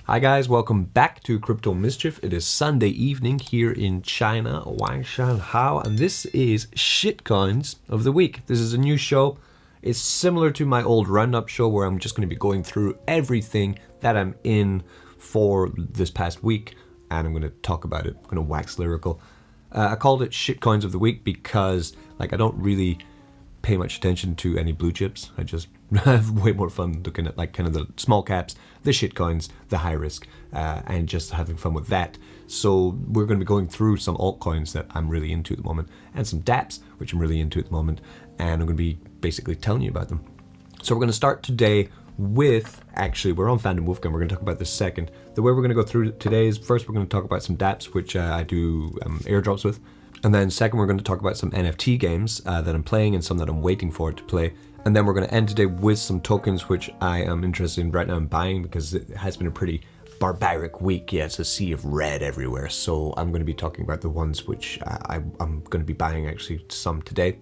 Hi guys, welcome back to Crypto Mischief. It is Sunday evening here in China, Wangshan, and this is Shitcoins of the Week. This is a new show. It's similar to my old roundup show where I'm just going to be going through everything that I'm in for this past week, and I'm going to talk about it. I'm going to wax lyrical. I called it Shitcoins of the Week because I don't really pay much attention to any blue chips. I just have way more fun looking at kind of the small caps, the shitcoins, the high risk, and just having fun with that. So we're going to be going through some altcoins that I'm really into at the moment, and some dApps which I'm really into at the moment, and I'm going to be basically telling you about them. So we're going to start today with, actually we're on Fandom Wolfgang, we're going to talk about this second. The way we're going to go through today is first we're going to talk about some dApps which I do airdrops with. And then second, we're going to talk about some NFT games that I'm playing and some that I'm waiting for to play. And then we're going to end today with some tokens which I am interested in right now in buying because it has been a pretty barbaric week. Yeah, it's a sea of red everywhere. So I'm going to be talking about the ones which I'm going to be buying actually some today.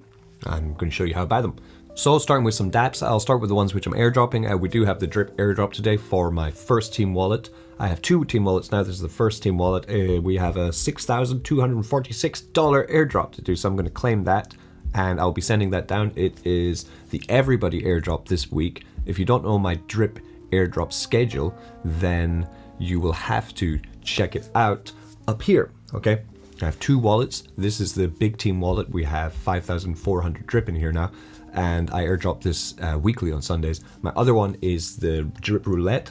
I'm going to show you how to buy them. So starting with some dApps, I'll start with the ones which I'm airdropping. We do have the drip airdrop today for my first team wallet. I have two team wallets now. This is the first team wallet. We have a $6,246 airdrop to do, so I'm going to claim that, and I'll be sending that down. It is the everybody airdrop this week. If you don't know my drip airdrop schedule, then you will have to check it out up here, okay? I have two wallets. This is the big team wallet. We have 5,400 drip in here now, and I airdrop this weekly on Sundays. My other one is the drip roulette,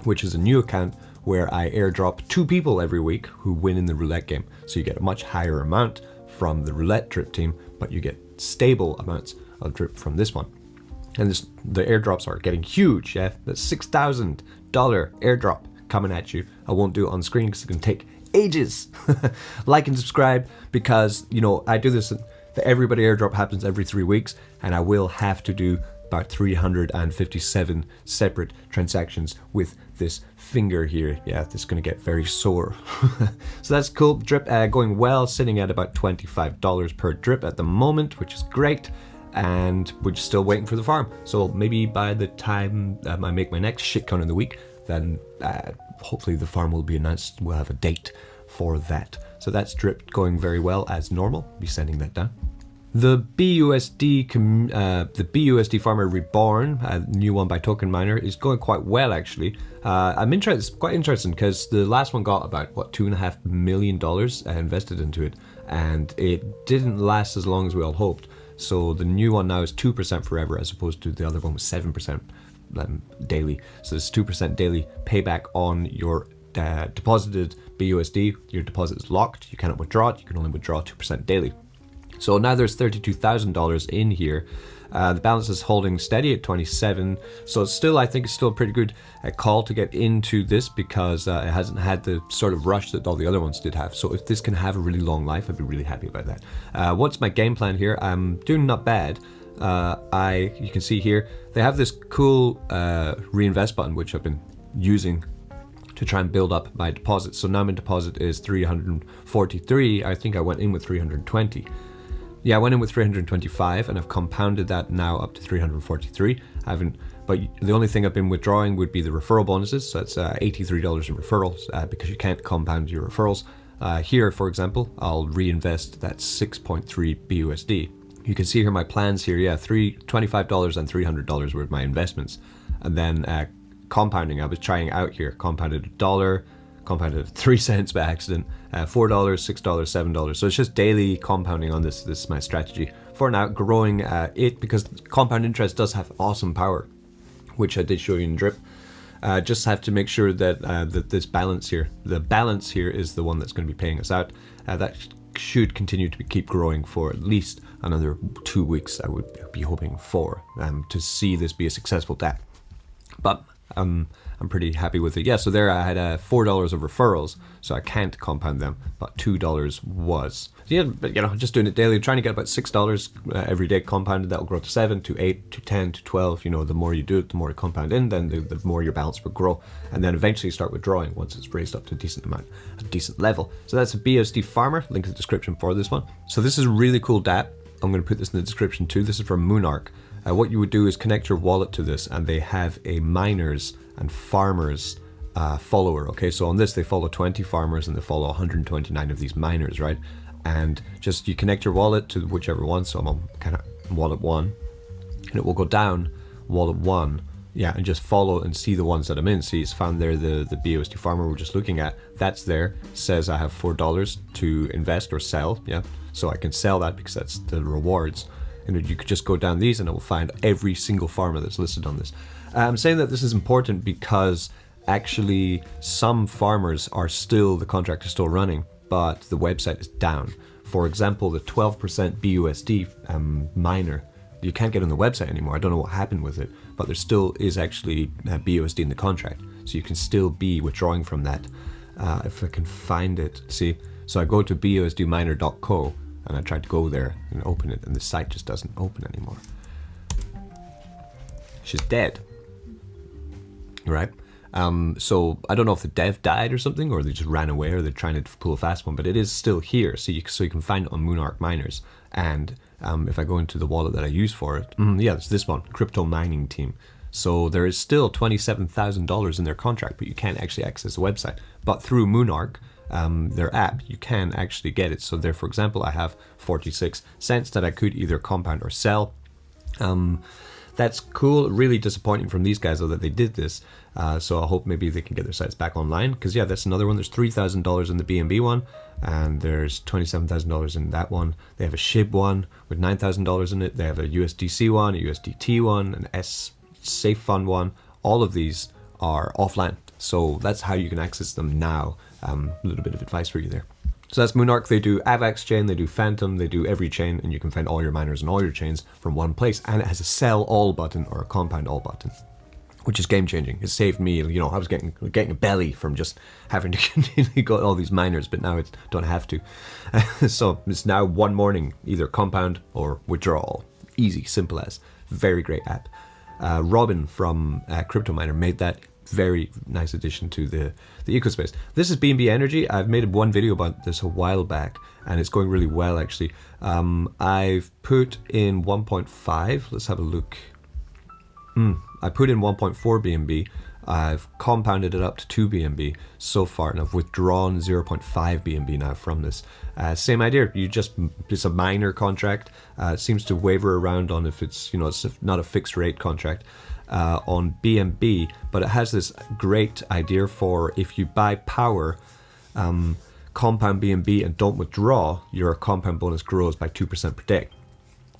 which is a new account where I airdrop two people every week who win in the roulette game. So you get a much higher amount from the roulette drip team, but you get stable amounts of drip from this one. And the airdrops are getting huge, yeah? That's $6,000 airdrop coming at you. I won't do it on screen because it can take ages. Like and subscribe because, I do this, the everybody airdrop happens every 3 weeks, and I will have to do about 357 separate transactions with this finger here. Yeah, this is going to get very sore. So that's cool. Drip going well, sitting at about $25 per drip at the moment, which is great. And we're just still waiting for the farm. So maybe by the time I make my next shitcoin of the week, then hopefully the farm will be announced. We'll have a date for that. So that's drip going very well as normal. I'll be sending that down. The BUSD Farmer Reborn, a new one by Token Miner, is going quite well actually. It's quite interesting because the last one got about $2.5 million invested into it, and it didn't last as long as we all hoped. So the new one now is 2% forever, as opposed to the other one was 7% daily. So it's 2% daily payback on your deposited BUSD. Your deposit is locked. You cannot withdraw it. You can only withdraw 2% daily. So now there's $32,000 in here. The balance is holding steady at 27. So it's still, I think it's still a pretty good call to get into this because it hasn't had the sort of rush that all the other ones did have. So if this can have a really long life, I'd be really happy about that. What's my game plan here? I'm doing not bad. You can see here, they have this cool reinvest button, which I've been using to try and build up my deposit. So now my deposit is 343. I think I went in with 320. Yeah, I went in with 325 and I've compounded that now up to 343. But the only thing I've been withdrawing would be the referral bonuses. So that's $83 in referrals because you can't compound your referrals. Here, for example, I'll reinvest that 6.3 BUSD. You can see here my plans here. Yeah, $25 and $300 were my investments. And then compounding, I was trying out here, compounded $1, compounded 3 cents by accident, $4, $6, $7. So it's just daily compounding on this. This is my strategy for now, growing it because compound interest does have awesome power, which I did show you in drip. Just have to make sure that that this balance here, the balance here is the one that's going to be paying us out. That should continue to keep growing for at least another 2 weeks. I would be hoping for to see this be a successful DApp. But I'm pretty happy with it. Yeah, so there I had $4 of referrals, so I can't compound them, but $2 was. So yeah, but just doing it daily, trying to get about $6 every day compounded. That will grow to 7, to 8, to 10, to 12. The more you do it, the more you compound in, then the more your balance will grow, and then eventually start withdrawing once it's raised up to a decent amount, a decent level. So that's a BSD Farmer. Link in the description for this one. So this is a really cool DApp. I'm going to put this in the description too. This is from MONARCH. What you would do is connect your wallet to this, and they have a miners and farmers follower. Okay, so on this they follow 20 farmers and they follow 129 of these miners, right? And just you connect your wallet to whichever one. So I'm on kind of wallet 1, and it will go down wallet 1. Yeah, and just follow and see the ones that I'm in. See, it's found there the BUSD farmer we're just looking at. That's there. Says I have $4 to invest or sell. Yeah, so I can sell that because that's the rewards. And you could just go down these and it will find every single farmer that's listed on this. I'm saying that this is important because actually some farmers are still, the contract is still running, but the website is down. For example, the 12% BUSD miner, you can't get on the website anymore. I don't know what happened with it, but there still is actually BUSD in the contract. So you can still be withdrawing from that. If I can find it, see, so I go to busdminer.co and I tried to go there and open it and the site just doesn't open anymore. She's dead, right? So I don't know if the dev died or something, or they just ran away, or they're trying to pull a fast one, but it is still here. So you can find it on MONARCH miners. And if I go into the wallet that I use for it, yeah, it's this one, crypto mining team. So there is still $27,000 in their contract, but you can't actually access the website. But through MONARCH, their app, you can actually get it. So there, for example, I have 46 cents that I could either compound or sell. That's cool. Really disappointing from these guys though that they did this. So I hope maybe they can get their sites back online, because yeah, that's another one. There's $3,000 in the BNB one, and there's $27,000 in that one. They have a SHIB one with $9,000 in it. They have a USDC one, a USDT one, an S Safe Fund one. All of these are offline. So that's how you can access them now. A little bit of advice for you there. So that's MONARCH. They do AVAX chain, they do Phantom, they do every chain, and you can find all your miners and all your chains from one place. And it has a sell all button or a compound all button, which is game changing. It saved me, you know, I was getting a belly from just having to continually go all these miners, but now I don't have to. So it's now one morning, either compound or withdrawal. Easy, simple as. Very great app. Robin from Crypto Miner made that. Very nice addition to the ecospace. This is BNB Energy. I've made one video about this a while back, and it's going really well actually. I've put in 1.5. Let's have a look. I put in 1.4 BNB. I've compounded it up to 2 BNB so far, and I've withdrawn 0.5 BNB now from this. Same idea. It's a minor contract. It seems to waver around on if it's, you know, it's not a fixed rate contract. On BNB, but it has this great idea for if you buy power, compound BNB and don't withdraw, your compound bonus grows by 2% per day.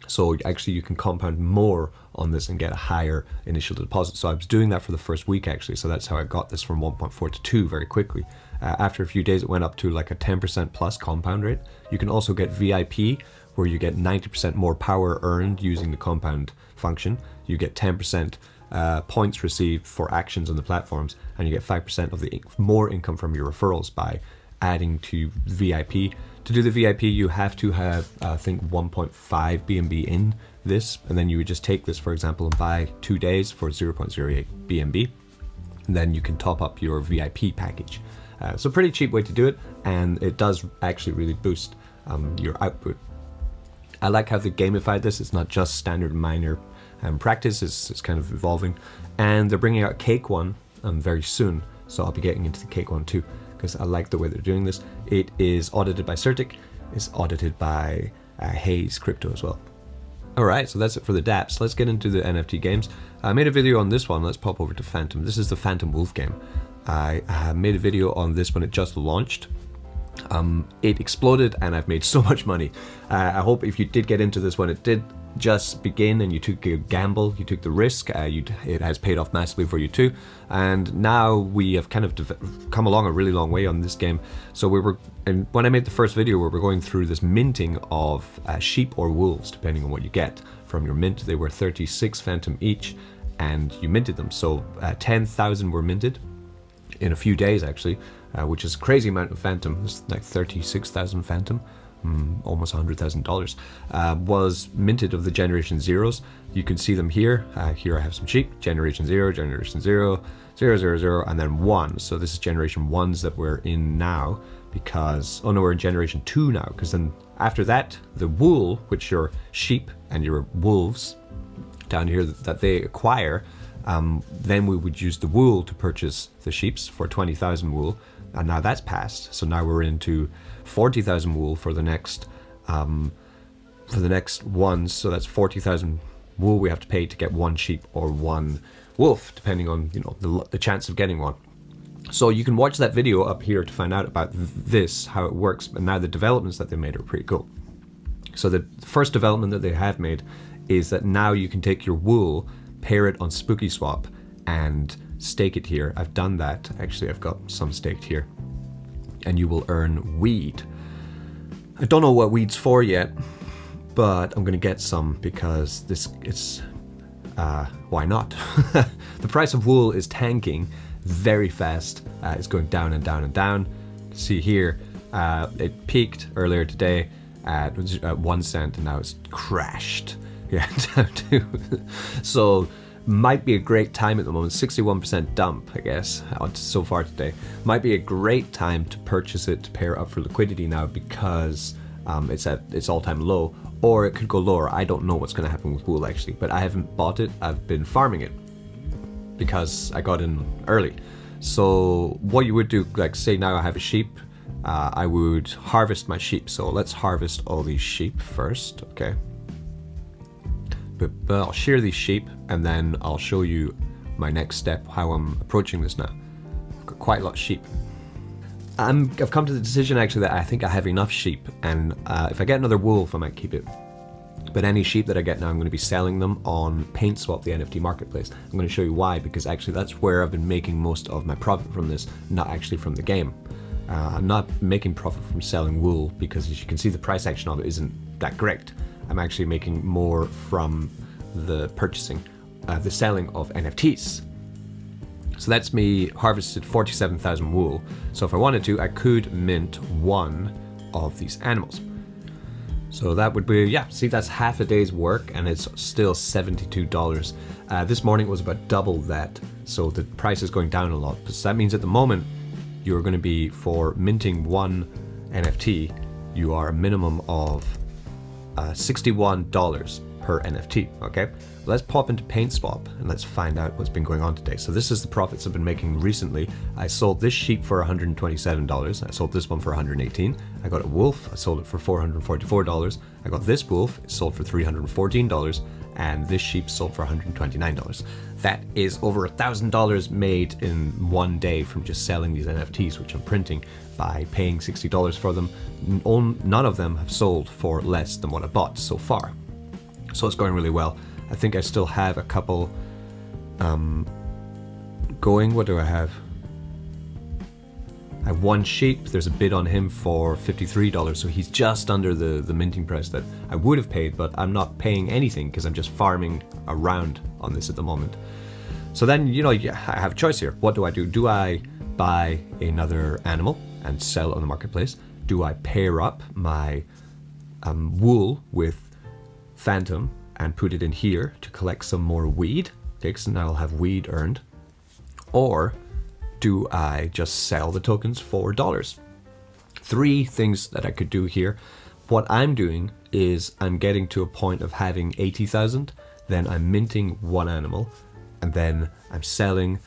So actually you can compound more on this and get a higher initial deposit. So I was doing that for the first week actually, so that's how I got this from 1.4 to 2 very quickly. After a few days it went up to like a 10% plus compound rate. You can also get VIP, where you get 90% more power earned using the compound function. You get 10% points received for actions on the platforms, and you get 5% of the more income from your referrals by adding to VIP. To do the VIP, you have to have, I think, 1.5 BNB in this, and then you would just take this, for example, and buy 2 days for 0.08 BNB, and then you can top up your VIP package. So pretty cheap way to do it, and it does actually really boost your output. I like how they gamified this. It's not just standard miner practice, it's kind of evolving, and they're bringing out a cake one very soon, so I'll be getting into the cake one too, because I like the way they're doing this. It is audited by Certic, it's audited by Haze Crypto as well. Alright, so that's it for the dApps. Let's get into the NFT games. I made a video on this one. Let's pop over to Phantom. This is the Phantom Wolf game. I made a video on this when it just launched. It exploded and I've made so much money. I hope if you did get into this when it did just begin and you took a gamble, you took the risk, it has paid off massively for you too. And now we have kind of come along a really long way on this game. So and when I made the first video, we were going through this minting of sheep or wolves, depending on what you get from your mint. They were 36 Phantom each, and you minted them. So 10,000 were minted in a few days actually, which is a crazy amount of Phantom. It's like 36,000 Phantom. Almost $100,000 was minted of the generation zeros. You can see them here. Here I have some sheep, generation 0, generation 0, 0, 0, 0, and then 1. So this is generation 1s that we're in now, because, oh no, we're in generation 2 now, because then after that, the wool, which your sheep and your wolves down here that they acquire, Then we would use the wool to purchase the sheeps for 20,000 wool, and now that's passed. So now we're into 40,000 wool for the next ones. So that's 40,000 wool we have to pay to get one sheep or one wolf, depending on the chance of getting one. So you can watch that video up here to find out about this, how it works. And now the developments that they made are pretty cool. So the first development that they have made is that now you can take your wool, pair it on Spooky Swap, and stake it here. I've done that. Actually, I've got some staked here. And you will earn weed. I don't know what weed's for yet, but I'm going to get some because why not? The price of wool is tanking very fast. It's going down and down and down. You can see here, it peaked earlier today at 1 cent, and now it's crashed. Yeah, down to. So might be a great time at the moment. 61% dump, I guess, so far today. Might be a great time to purchase it to pair up for liquidity now because it's at its all-time low, or it could go lower. I don't know what's going to happen with wool actually, but I haven't bought it. I've been farming it because I got in early. So what you would do, like say now I have a sheep, I would harvest my sheep. So let's harvest all these sheep first, okay? But I'll shear these sheep and then I'll show you my next step, how I'm approaching this now. I've got quite a lot of sheep. I've come to the decision actually that I think I have enough sheep, and if I get another wolf I might keep it. But any sheep that I get now, I'm going to be selling them on PaintSwap, the NFT marketplace. I'm going to show you why, because actually that's where I've been making most of my profit from this, not actually from the game. I'm not making profit from selling wool because, as you can see, the price action of it isn't that great. I'm actually making more from the the selling of NFTs. So that's me harvested 47,000 wool. So if I wanted to, I could mint one of these animals. So that would be, yeah, see, that's half a day's work and it's still $72. This morning it was about double that. So the price is going down a lot. So that means at the moment, you're going to be, for minting one NFT, you are a minimum of $61 per NFT, okay? Let's pop into PaintSwap and let's find out what's been going on today. So this is the profits I've been making recently. I sold this sheep for $127. I sold this one for $118. I got a wolf. I sold it for $444. I got this wolf. It sold for $314. And this sheep sold for $129. That is over $1,000 made in one day from just selling these NFTs, which I'm printing by paying $60 for them. None of them have sold for less than what I bought so far. So it's going really well. I think I still have a couple going. What do I have? I have one sheep. There's a bid on him for $53, so he's just under the minting price that I would have paid, but I'm not paying anything because I'm just farming around on this at the moment. So then, I have a choice here. What do? Do I buy another animal and sell on the marketplace? Do I pair up my wool with Phantom and put it in here to collect some more weed? Okay, so now I'll have weed earned. Or do I just sell the tokens for $? Three things that I could do here. What I'm doing is I'm getting to a point of having 80,000, then I'm minting one animal, and then I'm selling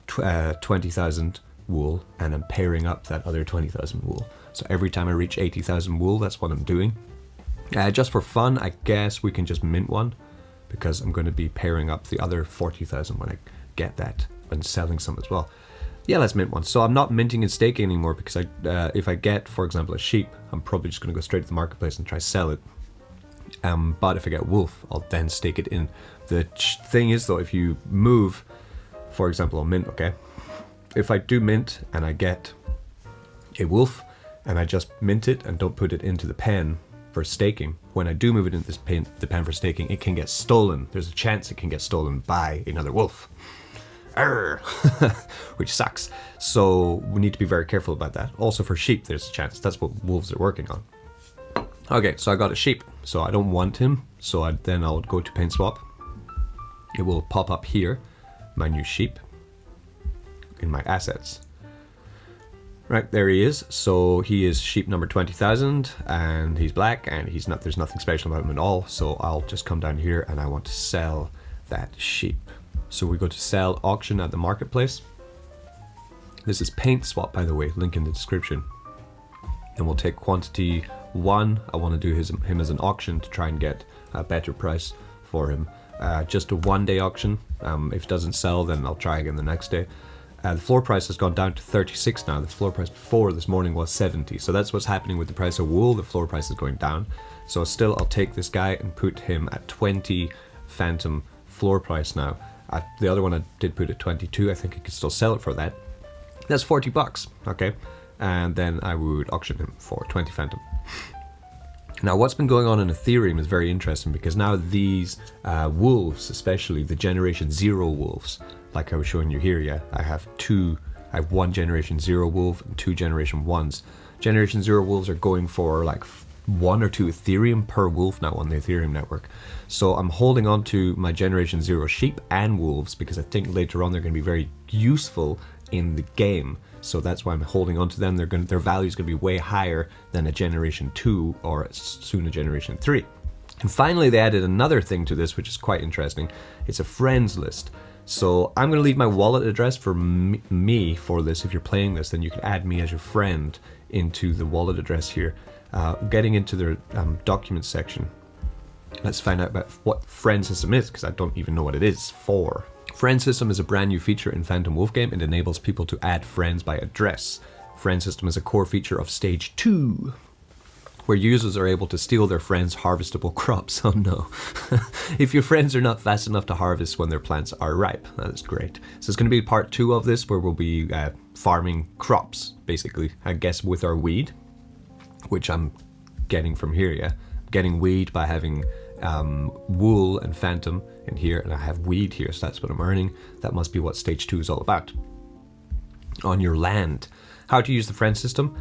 20,000 wool, and I'm pairing up that other 20,000 wool. So every time I reach 80,000 wool, that's what I'm doing. Just for fun, I guess we can just mint one, because I'm going to be pairing up the other 40,000 when I get that and selling some as well. Yeah, let's mint one. So I'm not minting and staking anymore because if I get, for example, a sheep, I'm probably just going to go straight to the marketplace and try to sell it. But if I get wolf, I'll then stake it in. The thing is though, if you move, for example, on mint, okay? If I do mint and I get a wolf and I just mint it and don't put it into the pen for staking, when I do move it into this pen, the pen for staking, it can get stolen. There's a chance it can get stolen by another wolf. Which sucks. So we need to be very careful about that. Also for sheep, there's a chance. That's what wolves are working on. Okay, so I got a sheep. So I don't want him. So then I'll go to PaintSwap. It will pop up here, my new sheep, in my assets. Right, there he is. So he is sheep number 20,000 and he's black and there's nothing special about him at all. So I'll just come down here and I want to sell that sheep. So we go to sell auction at the marketplace. This is paint swap, by the way, link in the description. And we'll take quantity 1. I want to do him as an auction to try and get a better price for him. Just a 1-day auction. If it doesn't sell, then I'll try again the next day. The floor price has gone down to 36 now. The floor price before this morning was 70. So that's what's happening with the price of wool. The floor price is going down. So still, I'll take this guy and put him at 20 phantom floor price now. The other one I did put at 22. I think I could still sell it for that. That's 40 bucks, okay? And then I would auction him for 20 phantom. Now, what's been going on in Ethereum is very interesting because now these wolves, especially the Generation 0 wolves, like I was showing you here, yeah, I have 1 Generation 0 wolf and 2 Generation 1s. Generation 0 wolves are going for like 1 or 2 Ethereum per wolf now on the Ethereum network. So I'm holding on to my Generation 0 sheep and wolves because I think later on they're going to be very useful in the game. So that's why I'm holding on to them. Their value is going to be way higher than a Generation 2 or soon a Generation 3. And finally, they added another thing to this, which is quite interesting. It's a friends list. So I'm going to leave my wallet address for me for this. If you're playing this, then you can add me as your friend into the wallet address here. Getting into their documents section. Let's find out about what friend system is, because I don't even know what it is for. Friend system is a brand new feature in Phantom Wolf game. It enables people to add friends by address. Friend system is a core feature of stage 2, where users are able to steal their friends' harvestable crops. Oh no. If your friends are not fast enough to harvest when their plants are ripe. That is great. So it's going to be part 2 of this, where we'll be farming crops, basically, I guess with our weed, which I'm getting from here, yeah. Getting weed by having wool and phantom in here, and I have weed here, so that's what I'm earning. That must be what stage 2 is all about. On your land. How to use the friend system.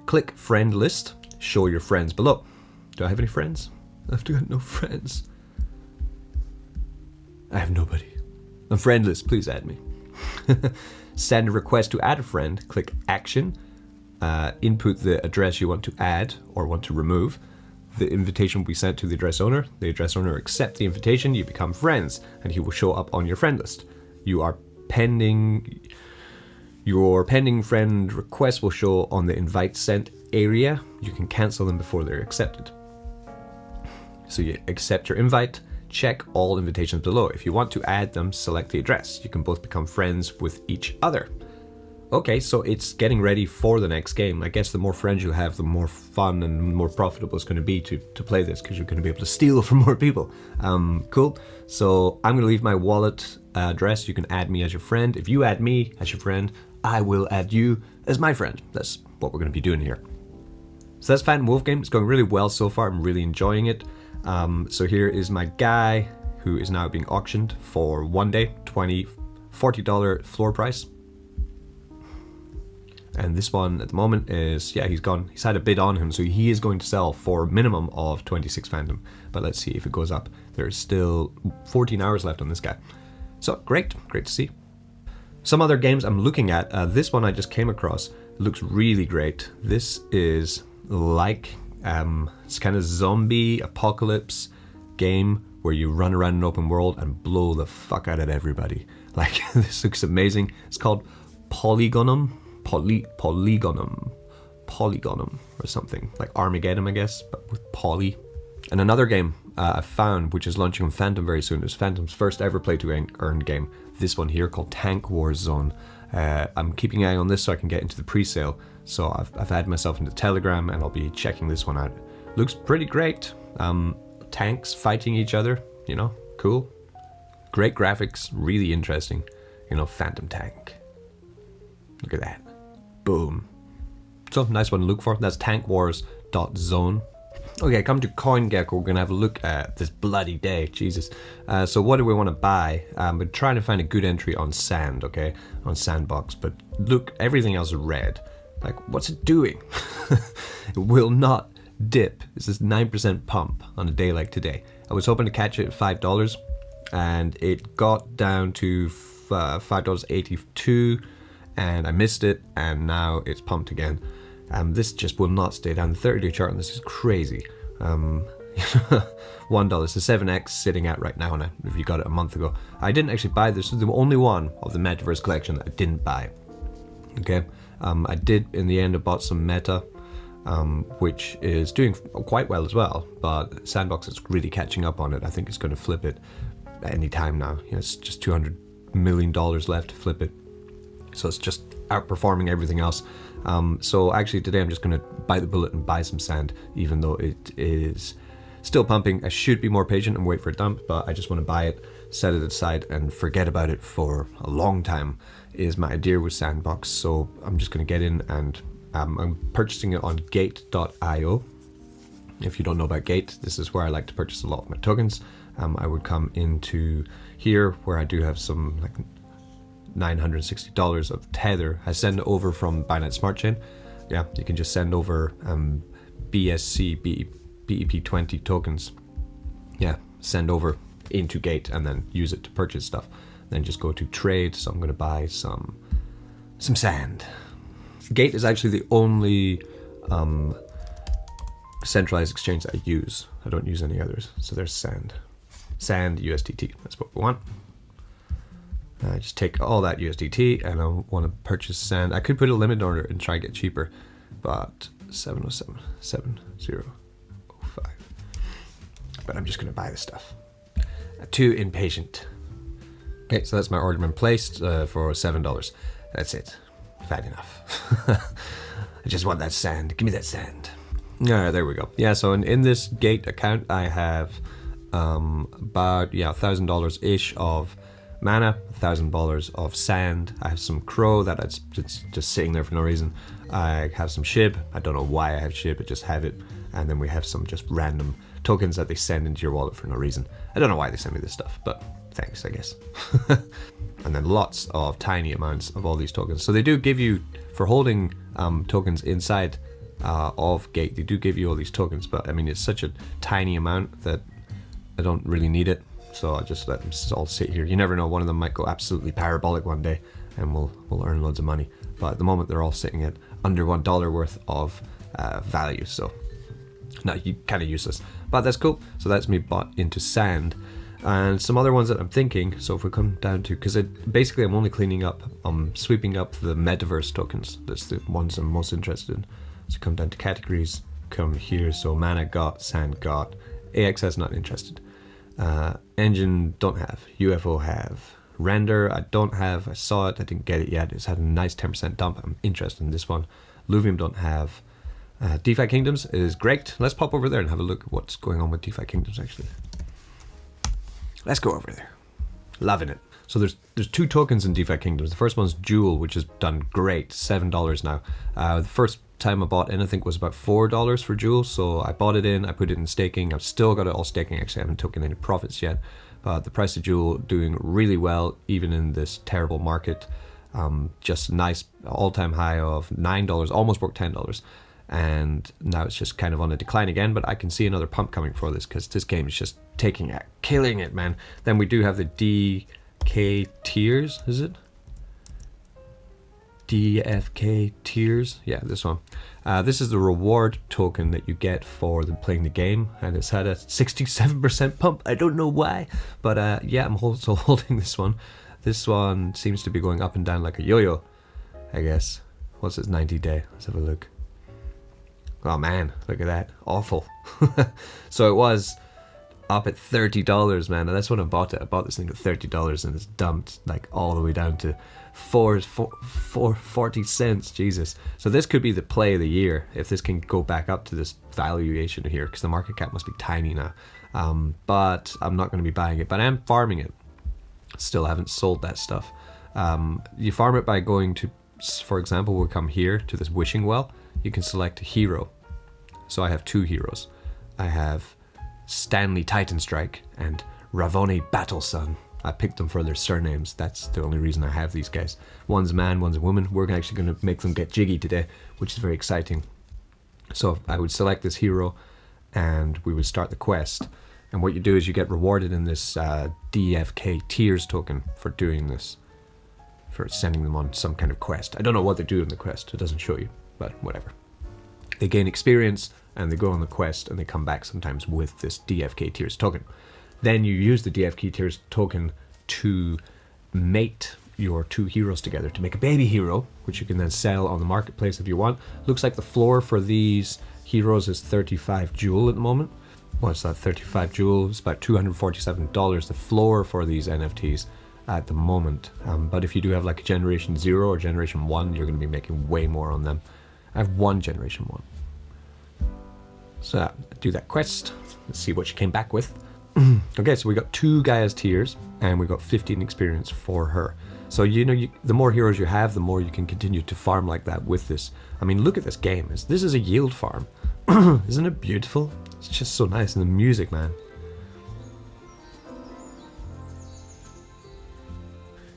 Click friend list. Show your friends below. Do I have any friends? I've got no friends. I have nobody. I'm friendless, please add me. Send a request to add a friend. Click action. Input the address you want to add or want to remove. The invitation will be sent to the address owner. The address owner accepts the invitation. You become friends, and he will show up on your friend list. Your pending friend requests will show on the invite sent area. You can cancel them before they're accepted. So you accept your invite. Check all invitations below. If you want to add them, select the address. You can both become friends with each other. Okay, so it's getting ready for the next game. I guess the more friends you have, the more fun and more profitable it's going to be to play this, because you're going to be able to steal from more people. Cool. So I'm going to leave my wallet address. You can add me as your friend. If you add me as your friend, I will add you as my friend. That's what we're going to be doing here. So that's Phantom Wolf game. It's going really well so far. I'm really enjoying it. So here is my guy who is now being auctioned for 1 day, $40 floor price. And this one at the moment is, yeah, he's gone. He's had a bid on him, so he is going to sell for a minimum of 26 Phantom. But let's see if it goes up. There's still 14 hours left on this guy. So great to see. Some other games I'm looking at, this one I just came across, looks really great. This is like, it's kind of zombie apocalypse game where you run around an open world and blow the fuck out of everybody. Like, this looks amazing. It's called POLYGONUM. POLYGONUM or something like Armageddon, I guess, but with poly. And another game I found, which is launching on Phantom very soon, is Phantom's first ever play to earn game. This one here called Tankwars Zone. I'm keeping an eye on this so I can get into the pre-sale. So I've added myself into Telegram and I'll be checking this one out. Looks pretty great. Tanks fighting each other, you know, cool. Great graphics, really interesting. You know, Phantom tank. Look at that. Boom. So, nice one to look for. That's tankwars.zone. Okay, come to CoinGecko. We're going to have a look at this bloody day. Jesus. So what do we want to buy? We're trying to find a good entry on Sand, okay? On SANDBOX. But look, everything else is red. Like, what's it doing? It will not dip. This is 9% pump on a day like today. I was hoping to catch it at $5, and it got down to $5.82. And I missed it, and now it's pumped again. This just will not stay down. The 30-day chart on this is crazy. $1. It's a 7x sitting out right now, if you got it a month ago. I didn't actually buy this. This is the only one of the Metaverse collection that I didn't buy. Okay, I did in the end. I bought some Meta, which is doing quite well as well, but SANDBOX is really catching up on it. I think it's going to flip it any time now. It's just $200 million left to flip it, so it's just outperforming everything else. So actually today I'm just going to bite the bullet and buy some sand, even though it is still pumping. I should be more patient and wait for a dump, but I just want to buy it, set it aside, and forget about it for a long time is my idea with SANDBOX. So I'm just going to get in, and I'm purchasing it on gate.io. If you don't know about Gate, this is where I like to purchase a lot of my tokens. I would come into here where I do have some like $960 of Tether. I send it over from Binance Smart Chain. Yeah, you can just send over BSC BEP20 tokens. Yeah, send over into Gate and then use it to purchase stuff. Then just go to trade. So I'm going to buy some sand. Gate is actually the only centralized exchange that I use. I don't use any others. So there's sand USDT. That's what we want. I just take all that USDT and I want to purchase sand. I could put a limit order and try and get cheaper, but 707.7005. But I'm just going to buy the stuff. Too impatient. Okay, so that's my order been placed for $7. That's it. Fat enough. I just want that sand. Give me that sand. All right, there we go. Yeah, so in this Gate account, I have about $1,000 ish of mana, $1,000 of sand. I have some crow that it's just sitting there for no reason. I have some SHIB. I don't know why I have SHIB, I just have it. And then we have some just random tokens that they send into your wallet for no reason. I don't know why they send me this stuff, but thanks, I guess. And then lots of tiny amounts of all these tokens. So they do give you, for holding tokens inside of Gate, they do give you all these tokens, but I mean, it's such a tiny amount that I don't really need it. So I'll just let them all sit here. You never know, one of them might go absolutely parabolic one day and we'll earn loads of money. But at the moment, they're all sitting at under $1 worth of value. So not kind of useless, but that's cool. So that's me bought into sand. And some other ones that I'm thinking, so if we come down to, because basically I'm only cleaning up, sweeping up the metaverse tokens. That's the ones I'm most interested in. So come down to categories, come here. So mana got, sand got, AXS not interested. Engine don't have, UFO have, render I don't have, I saw it, I didn't get it yet. It's had a nice 10% dump. I'm interested in this one. Luvium don't have. Defi Kingdoms is great. Let's pop over there and have a look at what's going on with Defi Kingdoms actually. Let's go over there. Loving it. So there's two tokens in Defi Kingdoms. The first one's Jewel, which has done great, $7 now. The first time I bought in, I think was about $4 for Jewel. So I bought it in, I put it in staking. I've still got it all staking. Actually, I haven't taken any profits yet. But the price of Jewel doing really well, even in this terrible market. Just nice all-time high of $9, almost broke $10. And now it's just kind of on a decline again, but I can see another pump coming for this because this game is just taking it, killing it, man. Then we do have the DK tiers, is it? DFK tiers, yeah, this one. This is the reward token that you get for playing the game, and it's had a 67% pump. I don't know why, but yeah, I'm also holding this one. This one seems to be going up and down like a yo-yo, I guess. What's its 90-day? Let's have a look. Oh man, look at that. Awful. So it was up at $30, man, and that's when I bought it. I bought this thing at $30 and it's dumped like all the way down to 40 cents. Jesus. So this could be the play of the year if this can go back up to this valuation here, because the market cap must be tiny now. But I'm not going to be buying it, but I am farming it. Still haven't sold that stuff. You farm it by going to, for example, we'll come here to this wishing well. You can select a hero. So I have two heroes. I have Stanley Titanstrike and Ravone Battlesun. I picked them for their surnames. That's the only reason I have these guys. One's a man, one's a woman. We're actually going to make them get jiggy today, which is very exciting. So I would select this hero and we would start the quest. And what you do is you get rewarded in this DFK tiers token for doing this, for sending them on some kind of quest. I don't know what they do in the quest. It doesn't show you, but whatever. They gain experience and they go on the quest and they come back sometimes with this DFK tiers token. Then you use the DFK tiers token to mate your 2 heroes together to make a baby hero, which you can then sell on the marketplace if you want. Looks like the floor for these heroes is 35 jewel at the moment. What's that? 35 jewel? It's about $247. The floor for these NFTs at the moment. But if you do have like a generation 0 or generation 1, you're going to be making way more on them. I have 1 generation 1. So do that quest. Let's see what she came back with. Okay, so we got 2 Gaia's tiers and we got 15 experience for her. So the more heroes you have, the more you can continue to farm like that with this. I mean, look at this game. This is a yield farm. Isn't it beautiful? It's just so nice. And the music, man.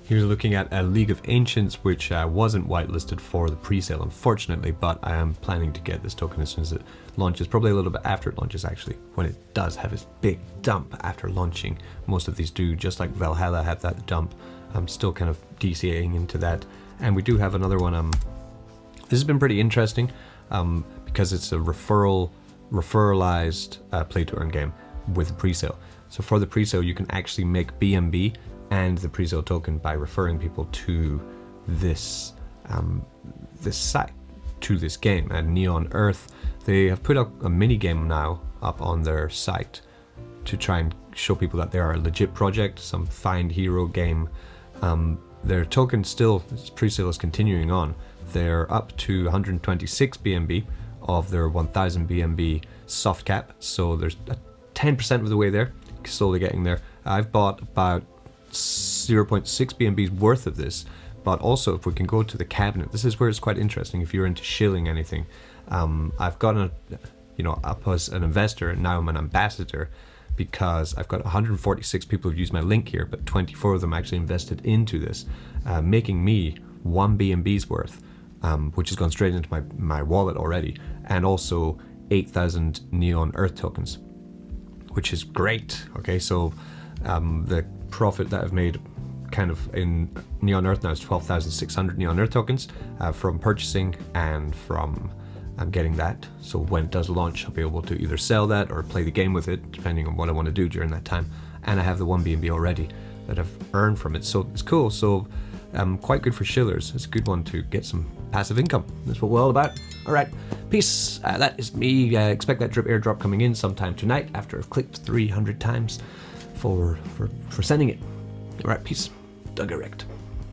Here's looking at a League of Ancients, which wasn't whitelisted for the pre-sale, unfortunately, but I am planning to get this token as soon as it launches, probably a little bit after it launches, actually, when it does have its big dump after launching. Most of these do, just like Valhalla had that dump. I'm still kind of DCAing into that. And we do have another one. This has been pretty interesting because it's a referralized play-to-earn game with a pre-sale. So for the pre-sale, you can actually make BNB and the pre-sale token by referring people to this this site, to this game. And Neon Earth, they have put up a mini game now up on their site to try and show people that they are a legit project, some find hero game. Their token still, pre-sale is continuing on. They're up to 126 BNB of their 1000 BNB soft cap, so there's 10% of the way there, slowly getting there. I've bought about 0.6 BNB's worth of this, but also if we can go to the cabinet, this is where it's quite interesting if you're into shilling anything. I've gotten up as an investor, and now I'm an ambassador because I've got 146 people who've used my link here, but 24 of them actually invested into this, making me 1 BNB's worth, which has gone straight into my wallet already, and also 8,000 Neon Earth tokens, which is great. Okay, so the profit that I've made kind of in Neon Earth now is 12,600 Neon Earth tokens from purchasing and from getting that. So when it does launch, I'll be able to either sell that or play the game with it, depending on what I want to do during that time. And I have the 1 BNB already that I've earned from it, so it's cool. So quite good for shillers. It's a good one to get some passive income. That's what we're all about. All right, peace. That is me. Expect that drip airdrop coming in sometime tonight after I've clicked 300 times for sending it. All right, peace. Direct.